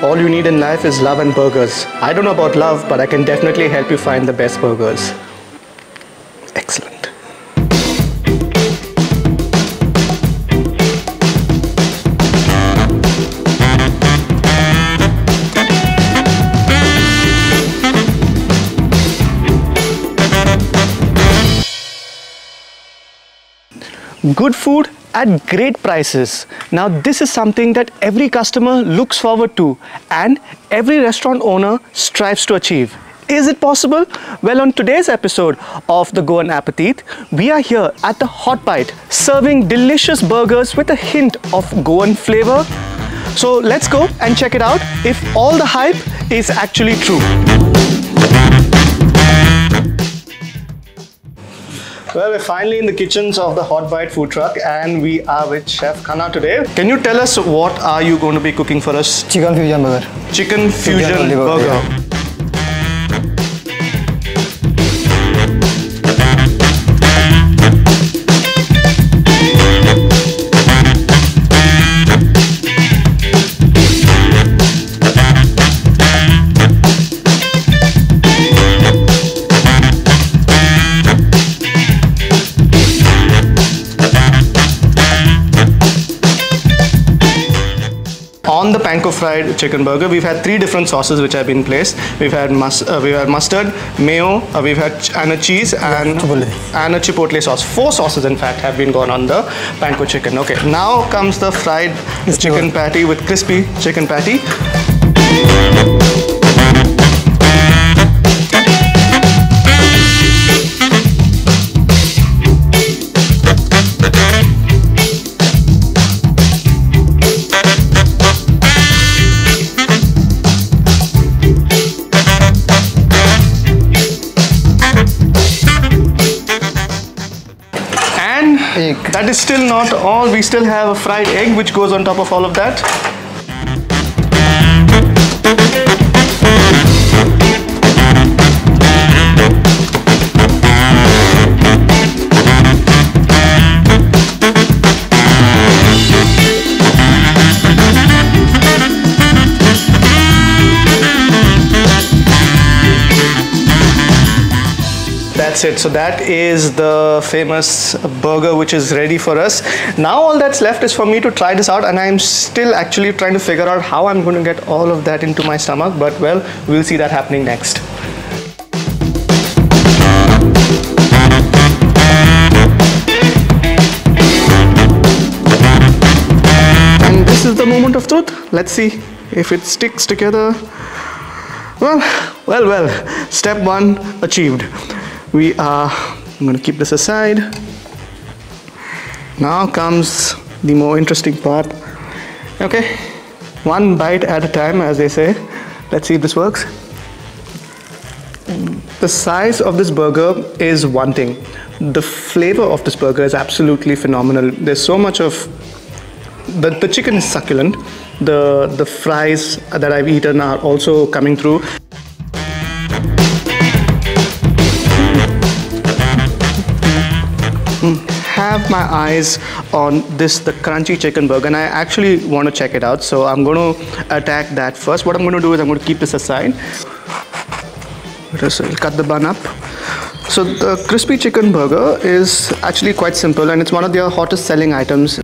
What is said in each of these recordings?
all you need in life is love and burgers. I don't know about love, but I can definitely help you find the best burgers. Excellent. Good food at great prices. Now this is something that every customer looks forward to and every restaurant owner strives to achieve. Is it possible? Well, on today's episode of the Goan Appetit, we are here at the Hot Bite serving delicious burgers with a hint of Goan flavor. So let's go and check it out if all the hype is actually true. Well, we're finally in the kitchens of the Hot Bite food truck and we are with Chef Khanna today. Can you tell us what are you going to be cooking for us? Chicken fusion burger. Chicken fusion burger. Yeah. On the panko fried chicken burger, we've had 3 different sauces which have been placed. We've had mustard, mayo, we've had a cheese and a chipotle sauce. 4 sauces in fact have been gone on the panko chicken. Okay, now comes the fried chicken patty with crispy chicken patty. That is still not all. We still have a fried egg which goes on top of all of that. That's it. So that is the famous burger which is ready for us. Now all that's left is for me to try this out and I'm still actually trying to figure out how I'm going to get all of that into my stomach, but well, we'll see that happening next. And this is the moment of truth. Let's see if it sticks together. Well, step 1 achieved. I'm going to keep this aside. Now comes the more interesting part. Okay, 1 bite at a time, as they say. Let's see if this works. The size of this burger is one thing. The flavor of this burger is absolutely phenomenal. There's so much of the chicken is succulent. The fries that I've eaten are also coming through. Have my eyes on the crunchy chicken burger and I actually want to check it out, so I'm going to attack that first. What I'm going to do is I'm going to keep this aside. Just cut the bun up. So the crispy chicken burger is actually quite simple and it's one of their hottest selling items.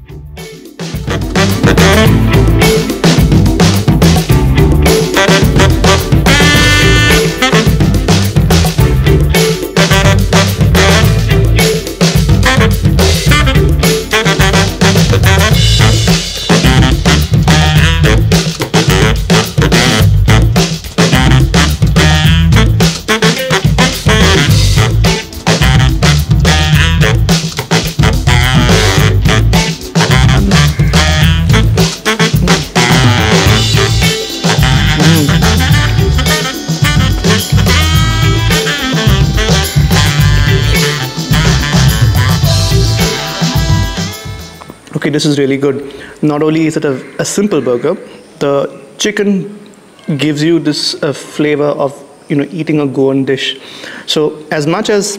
Okay, this is really good. Not only is it a simple burger, the chicken gives you this flavor of eating a Goan dish. So as much as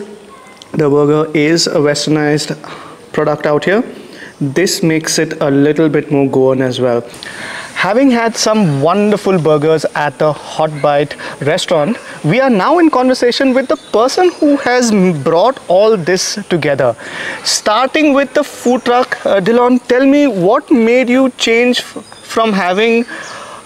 the burger is a westernized product out here, this makes it a little bit more Goan as well. Having had some wonderful burgers at the Hot Bite restaurant, we are now in conversation with the person who has brought all this together. Starting with the food truck, Dillon, tell me what made you change from having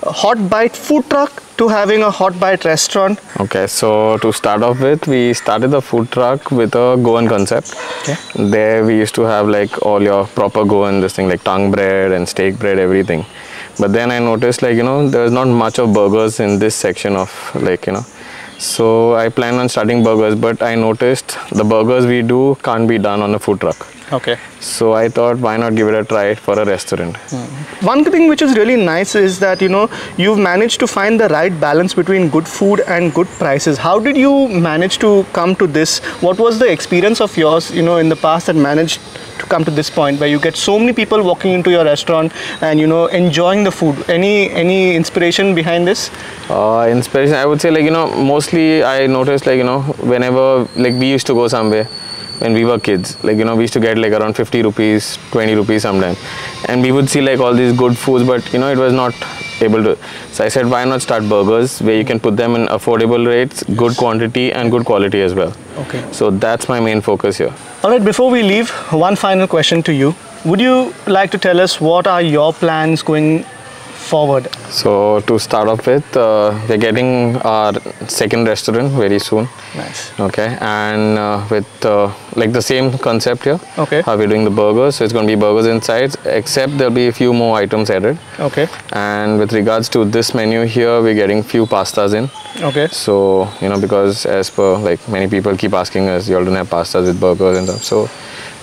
a Hot Bite food truck to having a Hot Bite restaurant? Okay, so to start off with, we started the food truck with a Goan concept. Okay. There we used to have like all your proper Goan, this thing like tongue bread and steak bread, everything. But then I noticed like, there's not much of burgers in this section of like, So I planned on starting burgers, but I noticed the burgers we do can't be done on a food truck. Okay. So I thought, why not give it a try for a restaurant? One thing which is really nice is that, you've managed to find the right balance between good food and good prices. How did you manage to come to this? What was the experience of yours, in the past that managed to come to this point where you get so many people walking into your restaurant and, enjoying the food? Any inspiration behind this? Inspiration, I would say like, mostly I noticed like, whenever like we used to go somewhere, when we were kids, like we used to get like around 50 rupees, 20 rupees sometimes, and we would see like all these good foods, but it was not able to. So I said, why not start burgers where you can put them in affordable rates, good quantity and good quality as well. Okay. So that's my main focus here. All right, before we leave, one final question to you. Would you like to tell us what are your plans going forward? So to start off with, we're getting our second restaurant very soon. Nice. Okay, and with like the same concept here. Okay. How we're doing the burgers, so it's going to be burgers inside, except there'll be a few more items added. Okay. And with regards to this menu here, we're getting few pastas in. Okay. So because as per like many people keep asking us, you all don't have pastas with burgers and stuff. So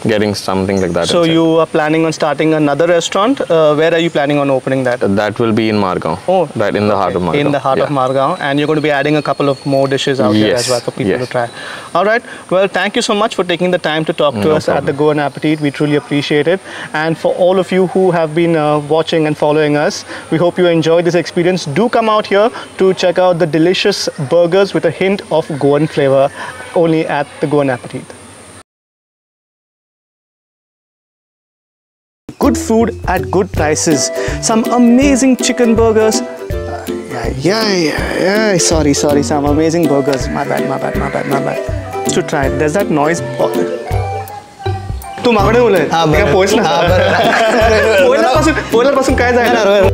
getting something like that. So inside. you are planning on starting another restaurant. Where are you planning on opening that? That will be in Margao. Oh, right in the heart of Margao. In the heart of Margao, and you're going to be adding a couple of more dishes out here as well for people to try. All right. Well, thank you so much for taking the time to talk to us at the Goan Appetit. We truly appreciate it. And for all of you who have been watching and following us, we hope you enjoyed this experience. Do come out here to check out the delicious burgers with a hint of Goan flavor only at the Goan Appetit. Good food at good prices. Some amazing chicken burgers. Sorry. Some amazing burgers. My bad. To try. There's that noise. तू मागणे बोलले. काय पोच ना. पहिल्यापासून काय जायला.